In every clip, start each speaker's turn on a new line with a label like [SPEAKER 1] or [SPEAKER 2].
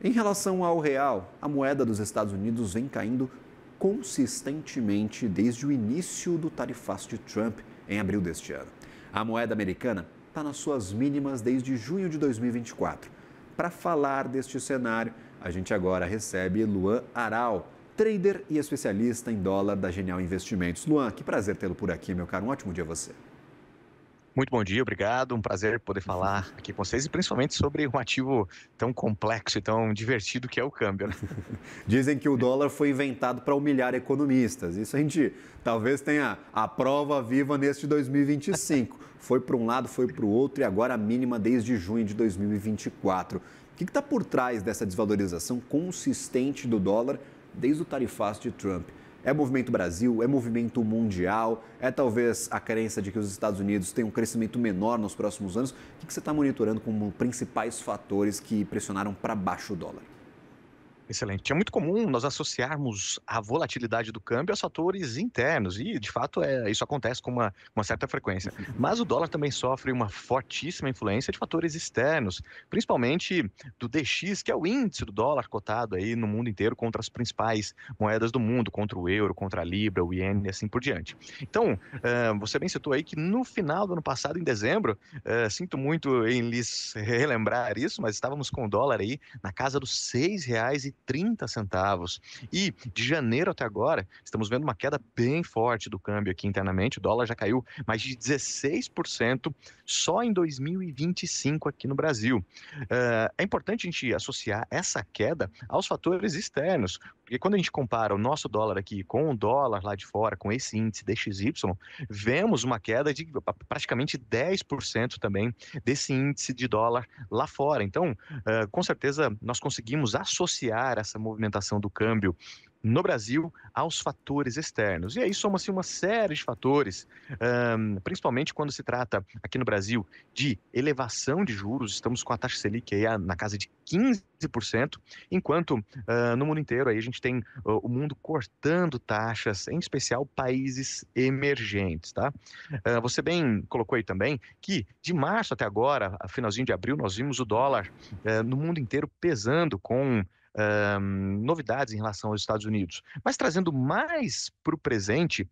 [SPEAKER 1] Em relação ao real, a moeda dos Estados Unidos vem caindo consistentemente desde o início do tarifaço de Trump em abril deste ano. A moeda americana está nas suas mínimas desde junho de 2024. Para falar deste cenário, a gente agora recebe Luan Aral, trader e especialista em dólar da Genial Investimentos. Luan, que prazer tê-lo por aqui, meu caro. Um ótimo dia a você.
[SPEAKER 2] Muito bom dia, obrigado. Um prazer poder falar aqui com vocês e principalmente sobre um ativo tão complexo e tão divertido que é o câmbio, né?
[SPEAKER 1] Dizem que o dólar foi inventado para humilhar economistas. Isso a gente talvez tenha a prova viva neste 2025. Foi para um lado, foi para o outro e agora a mínima desde junho de 2024. O que está por trás dessa desvalorização consistente do dólar desde o tarifaço de Trump? É movimento Brasil? É movimento mundial? É talvez a crença de que os Estados Unidos têm um crescimento menor nos próximos anos? O que você está monitorando como principais fatores que pressionaram para baixo o dólar?
[SPEAKER 2] Excelente. É muito comum nós associarmos a volatilidade do câmbio aos fatores internos, e de fato isso acontece com uma certa frequência. Mas o dólar também sofre uma fortíssima influência de fatores externos, principalmente do DX, que é o índice do dólar cotado aí no mundo inteiro contra as principais moedas do mundo, contra o euro, contra a libra, o iene e assim por diante. Então, você bem citou aí que no final do ano passado, em dezembro, sinto muito em lhes relembrar isso, mas estávamos com o dólar aí na casa dos R$ 6,30. E de janeiro até agora, estamos vendo uma queda bem forte do câmbio aqui internamente. O dólar já caiu mais de 16% só em 2025 aqui no Brasil. É importante a gente associar essa queda aos fatores externos, porque quando a gente compara o nosso dólar aqui com o dólar lá de fora, com esse índice DXY, vemos uma queda de praticamente 10% também desse índice de dólar lá fora. Então, com certeza, nós conseguimos associar essa movimentação do câmbio no Brasil aos fatores externos. E aí soma-se uma série de fatores, principalmente quando se trata aqui no Brasil de elevação de juros. Estamos com a taxa Selic aí na casa de 15%, enquanto no mundo inteiro aí a gente tem o mundo cortando taxas, em especial países emergentes, tá? Você bem colocou aí também que de março até agora, a finalzinho de abril, nós vimos o dólar no mundo inteiro pesando com novidades em relação aos Estados Unidos. Mas trazendo mais para o presente,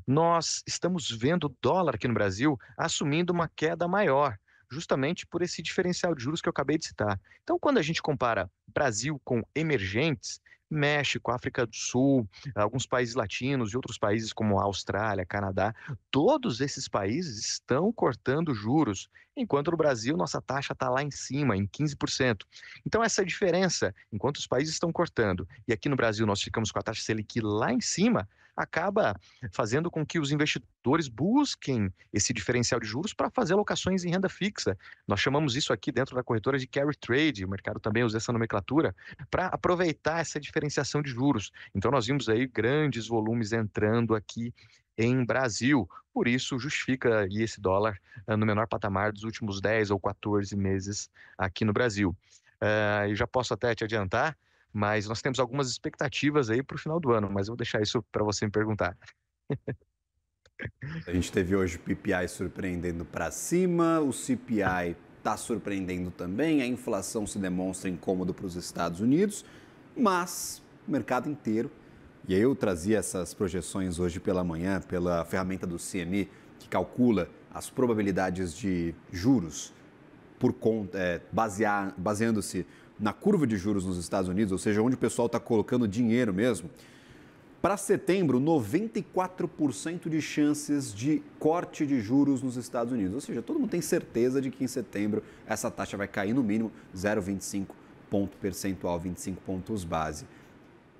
[SPEAKER 2] nós estamos vendo o dólar aqui no Brasil assumindo uma queda maior, justamente por esse diferencial de juros que eu acabei de citar. Então, quando a gente compara Brasil com emergentes, México, África do Sul, alguns países latinos e outros países como Austrália, Canadá, todos esses países estão cortando juros, enquanto no Brasil nossa taxa está lá em cima, em 15%. Então, essa diferença, enquanto os países estão cortando e aqui no Brasil nós ficamos com a taxa Selic lá em cima, acaba fazendo com que os investidores busquem esse diferencial de juros para fazer alocações em renda fixa. Nós chamamos isso aqui dentro da corretora de carry trade, o mercado também usa essa nomenclatura, para aproveitar essa diferenciação de juros. Então nós vimos aí grandes volumes entrando aqui em Brasil. Por isso justifica aí esse dólar no menor patamar dos últimos 10 ou 14 meses aqui no Brasil. Eu já posso até te adiantar, mas nós temos algumas expectativas aí para o final do ano, mas eu vou deixar isso para você me perguntar.
[SPEAKER 1] A gente teve hoje o PPI surpreendendo para cima, o CPI está surpreendendo também, a inflação se demonstra incômodo para os Estados Unidos, mas o mercado inteiro, e eu trazia essas projeções hoje pela manhã pela ferramenta do CME, que calcula as probabilidades de juros por conta, baseando-se na curva de juros nos Estados Unidos, ou seja, onde o pessoal está colocando dinheiro mesmo. Para setembro, 94% de chances de corte de juros nos Estados Unidos. Ou seja, todo mundo tem certeza de que em setembro essa taxa vai cair no mínimo 0,25 ponto percentual, 25 pontos base.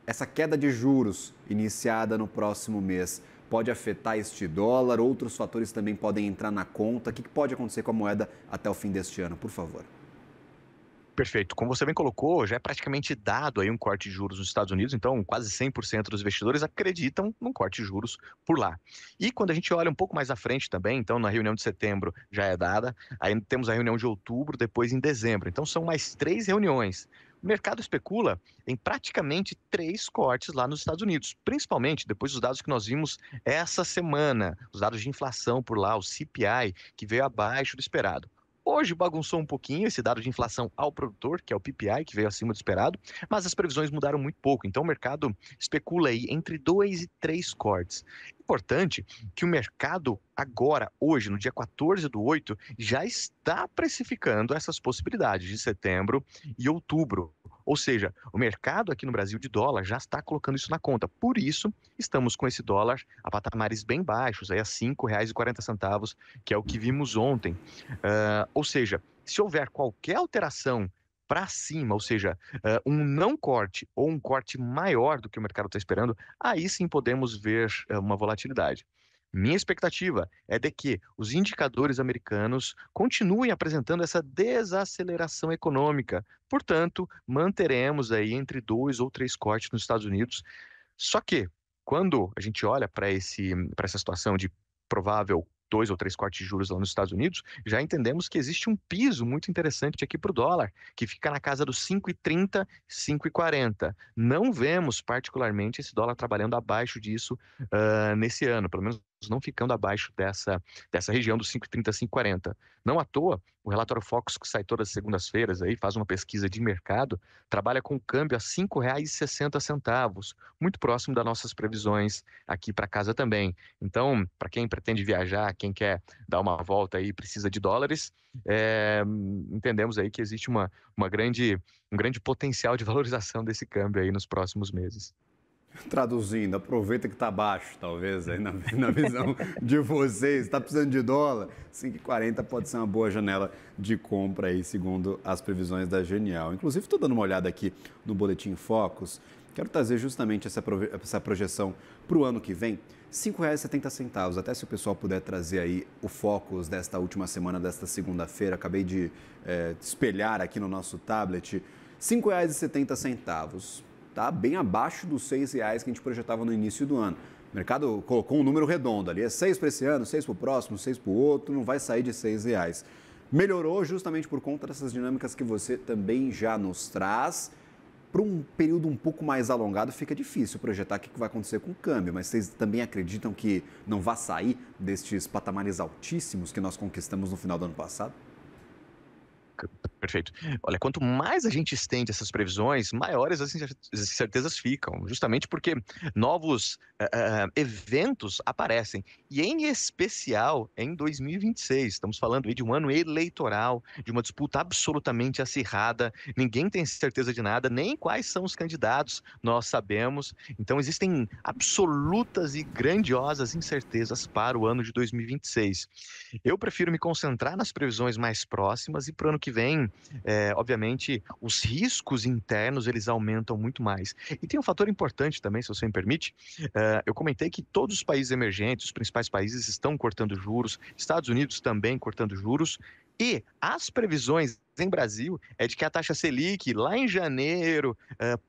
[SPEAKER 1] Essa queda de juros iniciada no próximo mês pode afetar este dólar? Outros fatores também podem entrar na conta? O que pode acontecer com a moeda até o fim deste ano, por favor?
[SPEAKER 2] Perfeito. Como você bem colocou, já é praticamente dado aí um corte de juros nos Estados Unidos, então quase 100% dos investidores acreditam num corte de juros por lá. E quando a gente olha um pouco mais à frente também, então na reunião de setembro já é dada, aí temos a reunião de outubro, depois em dezembro. Então são mais 3 reuniões. O mercado especula em praticamente 3 cortes lá nos Estados Unidos, principalmente depois dos dados que nós vimos essa semana, os dados de inflação por lá, o CPI, que veio abaixo do esperado. Hoje bagunçou um pouquinho esse dado de inflação ao produtor, que é o PPI, que veio acima do esperado, mas as previsões mudaram muito pouco. Então o mercado especula aí entre 2 e 3 cortes. Importante que o mercado agora, hoje, no dia 14/8, já está precificando essas possibilidades de setembro e outubro. Ou seja, o mercado aqui no Brasil de dólar já está colocando isso na conta. Por isso, estamos com esse dólar a patamares bem baixos, aí a R$ 5,40, que é o que vimos ontem. Ou seja, se houver qualquer alteração para cima, ou seja, um não corte ou um corte maior do que o mercado está esperando, aí sim podemos ver uma volatilidade. Minha expectativa é de que os indicadores americanos continuem apresentando essa desaceleração econômica. Portanto, manteremos aí entre 2 ou 3 cortes nos Estados Unidos. Só que, quando a gente olha para essa situação de provável 2 ou 3 cortes de juros lá nos Estados Unidos, já entendemos que existe um piso muito interessante aqui para o dólar, que fica na casa dos 5,30, 5,40. Não vemos particularmente esse dólar trabalhando abaixo disso nesse ano, pelo menos não ficando abaixo dessa região dos 5,30, 5,40. Não à toa, o relatório Focus, que sai todas as segundas-feiras, aí, faz uma pesquisa de mercado, trabalha com o câmbio a R$ 5,60, muito próximo das nossas previsões aqui para casa também. Então, para quem pretende viajar, quem quer dar uma volta aí e precisa de dólares, entendemos aí que existe um grande potencial de valorização desse câmbio aí nos próximos meses.
[SPEAKER 1] Traduzindo, aproveita que está baixo, talvez, aí na visão de vocês. Está precisando de dólar? 5,40 pode ser uma boa janela de compra aí, segundo as previsões da Genial. Inclusive, estou dando uma olhada aqui no Boletim Focus. Quero trazer justamente essa projeção para o ano que vem. R$ 5,70. Até se o pessoal puder trazer aí o Focus desta última semana, desta segunda-feira. Acabei de espelhar aqui no nosso tablet. R$ 5,70. Tá bem abaixo dos R$ 6 que a gente projetava no início do ano. O mercado colocou um número redondo ali, é 6 para esse ano, 6 para o próximo, 6 para o outro, não vai sair de R$ 6. Melhorou justamente por conta dessas dinâmicas que você também já nos traz. Para um período um pouco mais alongado, fica difícil projetar o que vai acontecer com o câmbio, mas vocês também acreditam que não vai sair destes patamares altíssimos que nós conquistamos no final do ano passado?
[SPEAKER 2] Perfeito. Olha, quanto mais a gente estende essas previsões, maiores as incertezas ficam, justamente porque novos eventos aparecem. E em especial em 2026, estamos falando aí de um ano eleitoral, de uma disputa absolutamente acirrada, ninguém tem certeza de nada, nem quais são os candidatos, nós sabemos. Então existem absolutas e grandiosas incertezas para o ano de 2026. Eu prefiro me concentrar nas previsões mais próximas e para o ano que vem, obviamente, os riscos internos eles aumentam muito mais. E tem um fator importante também, se você me permite. Eu comentei que todos os países emergentes, os principais países, estão cortando juros, Estados Unidos também cortando juros, e as previsões em Brasil é de que a taxa Selic, lá em janeiro,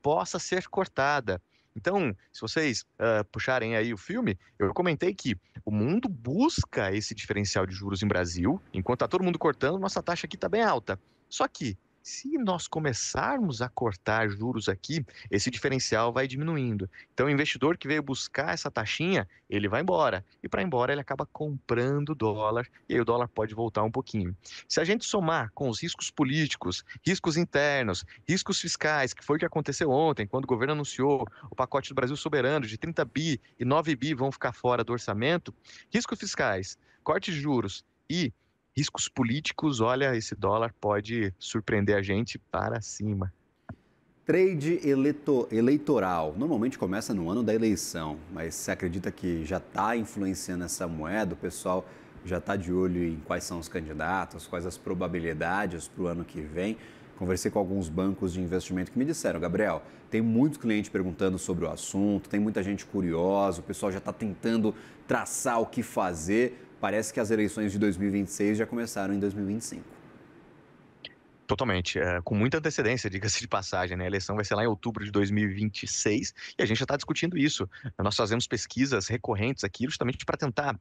[SPEAKER 2] possa ser cortada. Então, se vocês puxarem aí o filme, eu comentei que o mundo busca esse diferencial de juros em Brasil, enquanto está todo mundo cortando, nossa taxa aqui está bem alta. Só que, se nós começarmos a cortar juros aqui, esse diferencial vai diminuindo. Então, o investidor que veio buscar essa taxinha, ele vai embora. E para ir embora, ele acaba comprando dólar, e aí o dólar pode voltar um pouquinho. Se a gente somar com os riscos políticos, riscos internos, riscos fiscais, que foi o que aconteceu ontem, quando o governo anunciou o pacote do Brasil soberano de 30 bi e 9 bi vão ficar fora do orçamento, riscos fiscais, corte de juros e riscos políticos, olha, esse dólar pode surpreender a gente para cima.
[SPEAKER 1] Trade eleitoral. Normalmente começa no ano da eleição, mas você acredita que já está influenciando essa moeda? O pessoal já está de olho em quais são os candidatos, quais as probabilidades para o ano que vem? Conversei com alguns bancos de investimento que me disseram, Gabriel, tem muitos clientes perguntando sobre o assunto, tem muita gente curiosa, o pessoal já está tentando traçar o que fazer. Parece que as eleições de 2026 já começaram em 2025.
[SPEAKER 2] Totalmente, com muita antecedência, diga-se de passagem, né? A eleição vai ser lá em outubro de 2026 e a gente já está discutindo isso. Nós fazemos pesquisas recorrentes aqui justamente para tentar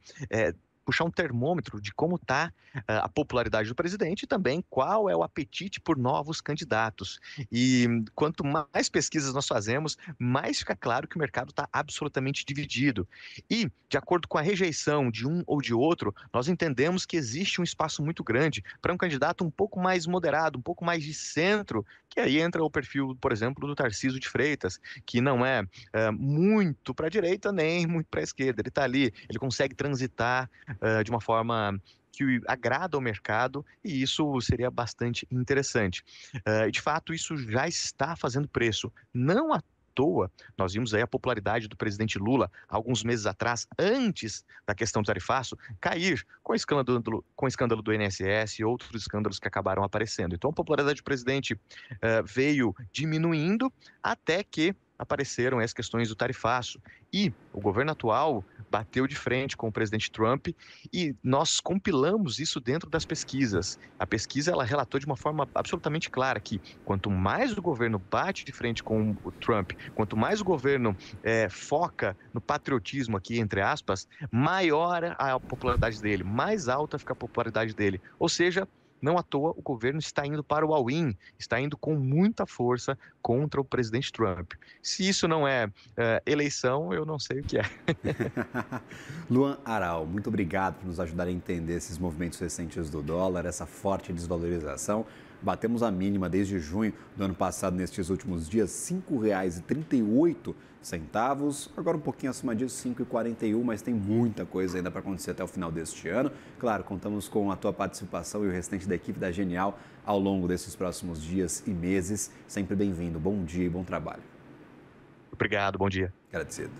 [SPEAKER 2] puxar um termômetro de como está a popularidade do presidente e também qual é o apetite por novos candidatos. E quanto mais pesquisas nós fazemos, mais fica claro que o mercado está absolutamente dividido. E, de acordo com a rejeição de um ou de outro, nós entendemos que existe um espaço muito grande para um candidato um pouco mais moderado, um pouco mais de centro, que aí entra o perfil, por exemplo, do Tarcísio de Freitas, que não é muito para a direita nem muito para a esquerda. Ele está ali, ele consegue transitar de uma forma que agrada ao mercado e isso seria bastante interessante. De fato, isso já está fazendo preço. Não à toa, nós vimos aí a popularidade do presidente Lula alguns meses atrás, antes da questão do tarifaço, cair com o escândalo do INSS e outros escândalos que acabaram aparecendo. Então, a popularidade do presidente veio diminuindo até que apareceram as questões do tarifaço. E o governo atual bateu de frente com o presidente Trump e nós compilamos isso dentro das pesquisas. A pesquisa ela relatou de uma forma absolutamente clara que quanto mais o governo bate de frente com o Trump, quanto mais o governo foca no patriotismo aqui, entre aspas, maior a popularidade dele, mais alta fica a popularidade dele. Ou seja, não à toa, o governo está indo para o all-in, está indo com muita força contra o presidente Trump. Se isso não é eleição, eu não sei o que é.
[SPEAKER 1] Luan Aral, muito obrigado por nos ajudar a entender esses movimentos recentes do dólar, essa forte desvalorização. Batemos a mínima desde junho do ano passado, nestes últimos dias, R$ 5,38. Agora um pouquinho acima disso, 5,41, mas tem muita coisa ainda para acontecer até o final deste ano. Claro, contamos com a tua participação e o restante da equipe da Genial ao longo desses próximos dias e meses. Sempre bem-vindo. Bom dia e bom trabalho.
[SPEAKER 2] Obrigado, bom dia.
[SPEAKER 1] Agradecido.